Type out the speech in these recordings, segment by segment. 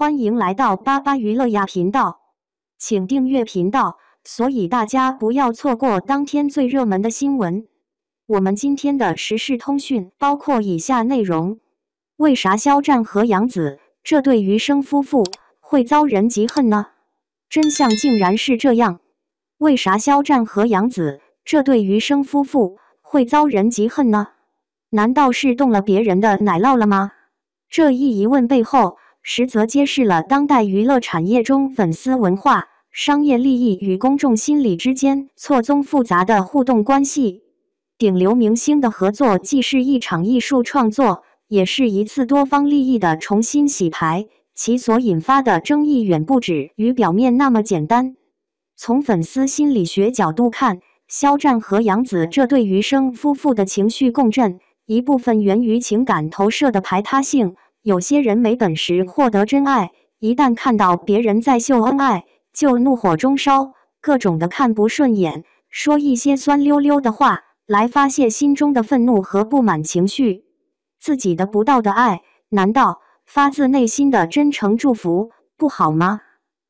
欢迎来到巴巴娱乐呀频道，请订阅频道，所以大家不要错过当天最热门的新闻。我们今天的时事通讯包括以下内容：为啥肖战和杨紫这对余生夫妇会遭人嫉恨呢？真相竟然是这样。为啥肖战和杨紫这对余生夫妇会遭人嫉恨呢？难道是动了别人的奶酪了吗？这一疑问背后，实则揭示了当代娱乐产业中粉丝文化、商业利益与公众心理之间错综复杂的互动关系。顶流明星的合作既是一场艺术创作，也是一次多方利益的重新洗牌，其所引发的争议远不止于表面那么简单。从粉丝心理学角度看，肖战和杨紫这对余生夫妇的情绪共振，一部分源于情感投射的排他性。有些人没本事获得真爱，一旦看到别人在秀恩爱，就怒火中烧，各种的看不顺眼，说一些酸溜溜的话来发泄心中的愤怒和不满情绪。自己得不到的爱，难道发自内心的真诚祝福不好吗？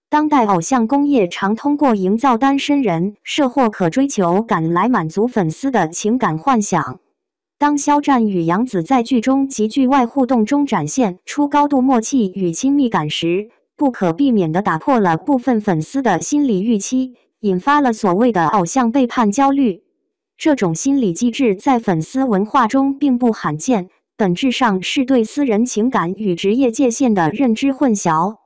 当代偶像工业常通过营造单身人设或可追求感来满足粉丝的情感幻想。当肖战与杨紫在剧中及剧外互动中展现出高度默契与亲密感时，不可避免地打破了部分粉丝的心理预期，引发了所谓的偶像背叛焦虑。这种心理机制在粉丝文化中并不罕见，本质上是对私人情感与职业界限的认知混淆。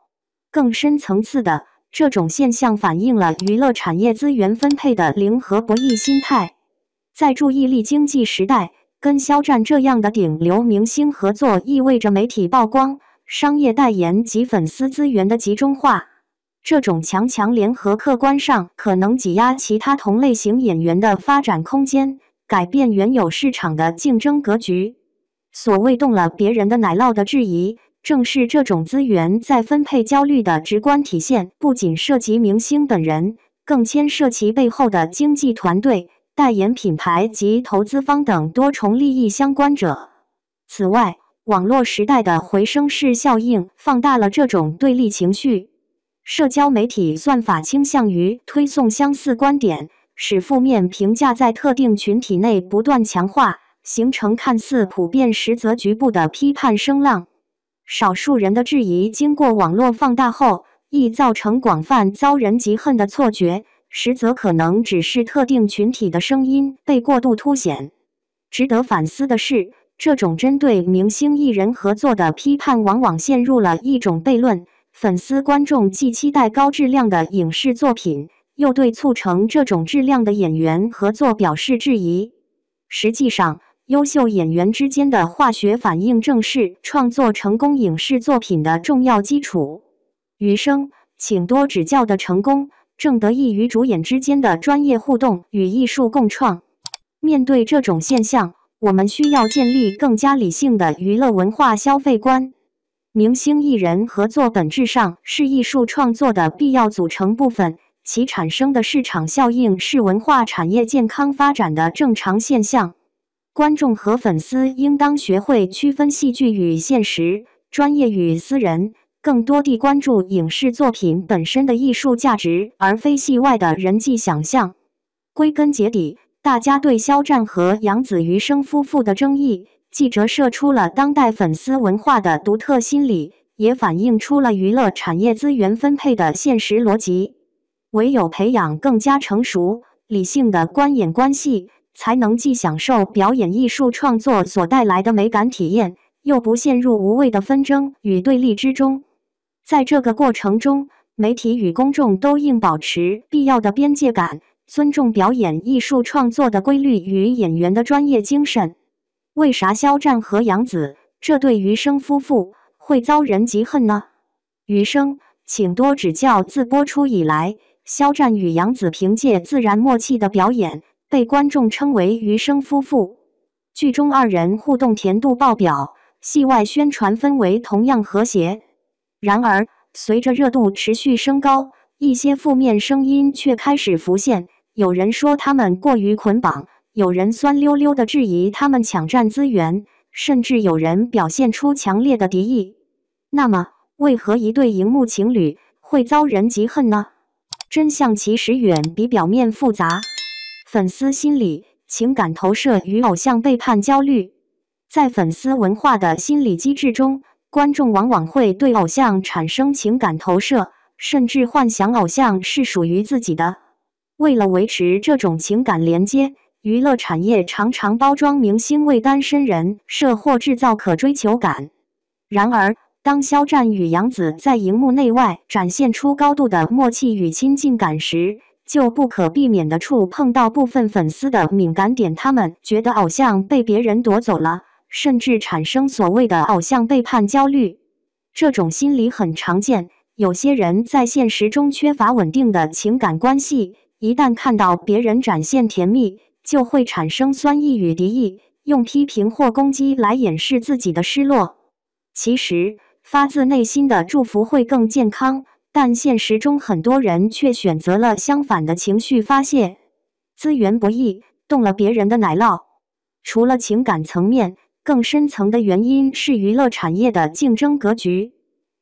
更深层次的，这种现象反映了娱乐产业资源分配的零和博弈心态。在注意力经济时代，跟肖战这样的顶流明星合作意味着媒体曝光、商业代言及粉丝资源的集中化。这种强强联合客观上可能挤压其他同类型演员的发展空间，改变原有市场的竞争格局。所谓动了别人的奶酪的质疑，正是这种资源在分配焦虑的直观体现，不仅涉及明星本人，更牵涉其背后的经纪团队、代言品牌及投资方等多重利益相关者。此外，网络时代的回声式效应放大了这种对立情绪。社交媒体算法倾向于推送相似观点，使负面评价在特定群体内不断强化，形成看似普遍实则局部的批判声浪。少数人的质疑经过网络放大后，易造成广泛遭人嫉恨的错觉，实则可能只是特定群体的声音被过度凸显。值得反思的是，这种针对明星艺人合作的批判往往陷入了一种悖论：粉丝观众既期待高质量的影视作品，又对促成这种质量的演员合作表示质疑。实际上，优秀演员之间的化学反应正是创作成功影视作品的重要基础。余生，请多指教的成功，正得益于主演之间的专业互动与艺术共创。面对这种现象，我们需要建立更加理性的娱乐文化消费观。明星艺人合作本质上是艺术创作的必要组成部分，其产生的市场效应是文化产业健康发展的正常现象。观众和粉丝应当学会区分戏剧与现实、专业与私人，更多地关注影视作品本身的艺术价值，而非戏外的人际想象。归根结底，大家对肖战和杨紫余生夫妇的争议，既折射出了当代粉丝文化的独特心理，也反映出了娱乐产业资源分配的现实逻辑。唯有培养更加成熟、理性的观演关系，才能既享受表演艺术创作所带来的美感体验，又不陷入无谓的纷争与对立之中。在这个过程中，媒体与公众都应保持必要的边界感，尊重表演艺术创作的规律与演员的专业精神。为啥肖战和杨紫这对余生夫妇会遭人嫉恨呢？余生，请多指教自播出以来，肖战与杨紫凭借自然默契的表演，被观众称为余生夫妇。剧中二人互动甜度爆表，戏外宣传氛围同样和谐。然而，随着热度持续升高，一些负面声音却开始浮现。有人说他们过于捆绑，有人酸溜溜地质疑他们抢占资源，甚至有人表现出强烈的敌意。那么，为何一对荧幕情侣会遭人嫉恨呢？真相其实远比表面复杂。粉丝心理、情感投射与偶像背叛焦虑。在粉丝文化的心理机制中，观众往往会对偶像产生情感投射，甚至幻想偶像是属于自己的。为了维持这种情感连接，娱乐产业常常包装明星为单身人设或制造可追求感。然而，当肖战与杨紫在荧幕内外展现出高度的默契与亲近感时，就不可避免地触碰到部分粉丝的敏感点，他们觉得偶像被别人夺走了，甚至产生所谓的偶像背叛焦虑。这种心理很常见，有些人在现实中缺乏稳定的情感关系，一旦看到别人展现甜蜜，就会产生酸意与敌意，用批评或攻击来掩饰自己的失落。其实，发自内心的祝福会更健康，但现实中很多人却选择了相反的情绪发泄。资源不易，动了别人的奶酪。除了情感层面，更深层的原因是娱乐产业的竞争格局。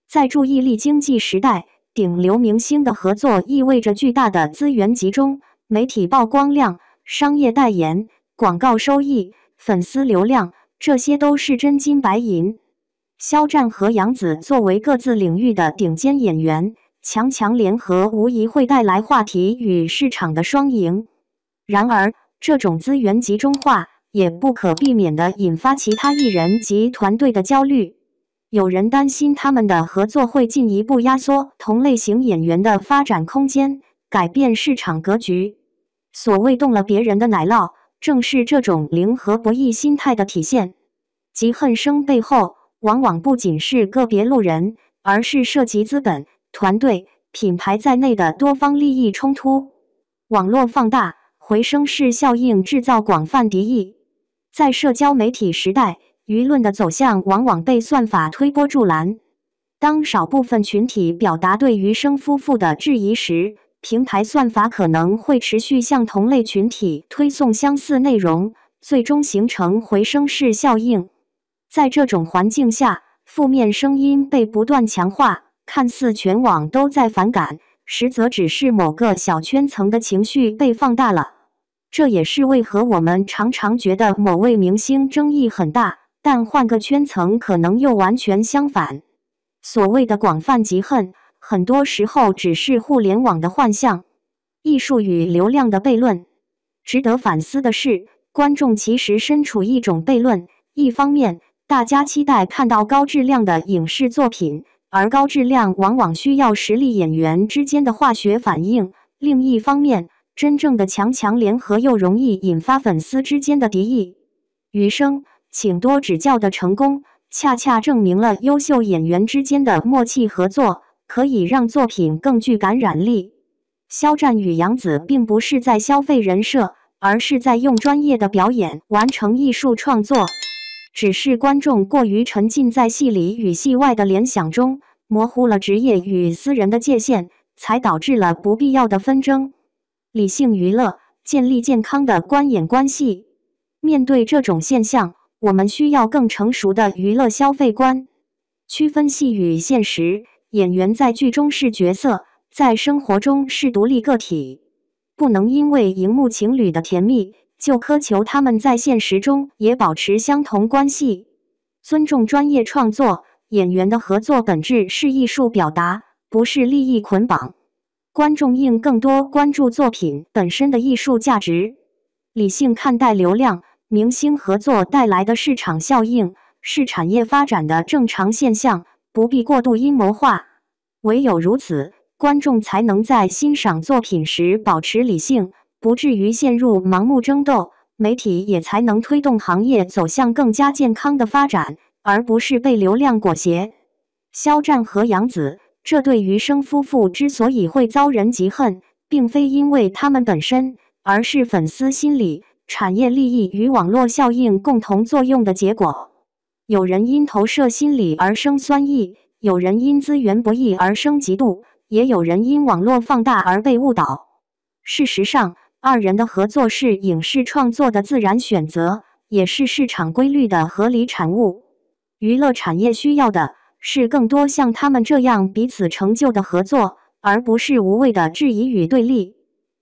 在注意力经济时代，顶流明星的合作意味着巨大的资源集中，媒体曝光量、商业代言、广告收益、粉丝流量，这些都是真金白银。肖战和杨紫作为各自领域的顶尖演员，强强联合无疑会带来话题与市场的双赢。然而，这种资源集中化也不可避免地引发其他艺人及团队的焦虑。有人担心他们的合作会进一步压缩同类型演员的发展空间，改变市场格局。所谓动了别人的奶酪，正是这种零和博弈心态的体现。嫉恨声背后，往往不仅是个别路人，而是涉及资本、团队、品牌在内的多方利益冲突。网络放大，回声式效应制造广泛敌意。在社交媒体时代，舆论的走向往往被算法推波助澜。当少部分群体表达对余生夫妇的质疑时，平台算法可能会持续向同类群体推送相似内容，最终形成回声式效应。在这种环境下，负面声音被不断强化，看似全网都在反感，实则只是某个小圈层的情绪被放大了。这也是为何我们常常觉得某位明星争议很大，但换个圈层可能又完全相反。所谓的广泛嫉恨，很多时候只是互联网的幻象，艺术与流量的悖论。值得反思的是，观众其实身处一种悖论。一方面，大家期待看到高质量的影视作品，而高质量往往需要实力演员之间的化学反应。另一方面，真正的强强联合又容易引发粉丝之间的敌意。余生，请多指教的成功，恰恰证明了优秀演员之间的默契合作可以让作品更具感染力。肖战与杨紫并不是在消费人设，而是在用专业的表演完成艺术创作。只是观众过于沉浸在戏里与戏外的联想中，模糊了职业与私人的界限，才导致了不必要的纷争。理性娱乐，建立健康的观演关系。面对这种现象，我们需要更成熟的娱乐消费观，区分戏与现实。演员在剧中是角色，在生活中是独立个体，不能因为荧幕情侣的甜蜜，就苛求他们在现实中也保持相同关系。尊重专业创作，演员的合作本质是艺术表达，不是利益捆绑。观众应更多关注作品本身的艺术价值，理性看待流量、明星合作带来的市场效应，是产业发展的正常现象，不必过度阴谋化。唯有如此，观众才能在欣赏作品时保持理性，不至于陷入盲目争斗，媒体也才能推动行业走向更加健康的发展，而不是被流量裹挟。肖战和杨紫这对余生夫妇之所以会遭人嫉恨，并非因为他们本身，而是粉丝心理、产业利益与网络效应共同作用的结果。有人因投射心理而生酸意，有人因资源不易而生嫉妒，也有人因网络放大而被误导。事实上，二人的合作是影视创作的自然选择，也是市场规律的合理产物。娱乐产业需要的是更多像他们这样彼此成就的合作，而不是无谓的质疑与对立。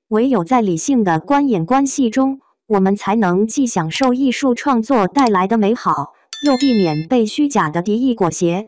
唯有在理性的观演关系中，我们才能既享受艺术创作带来的美好，又避免被虚假的敌意裹挟。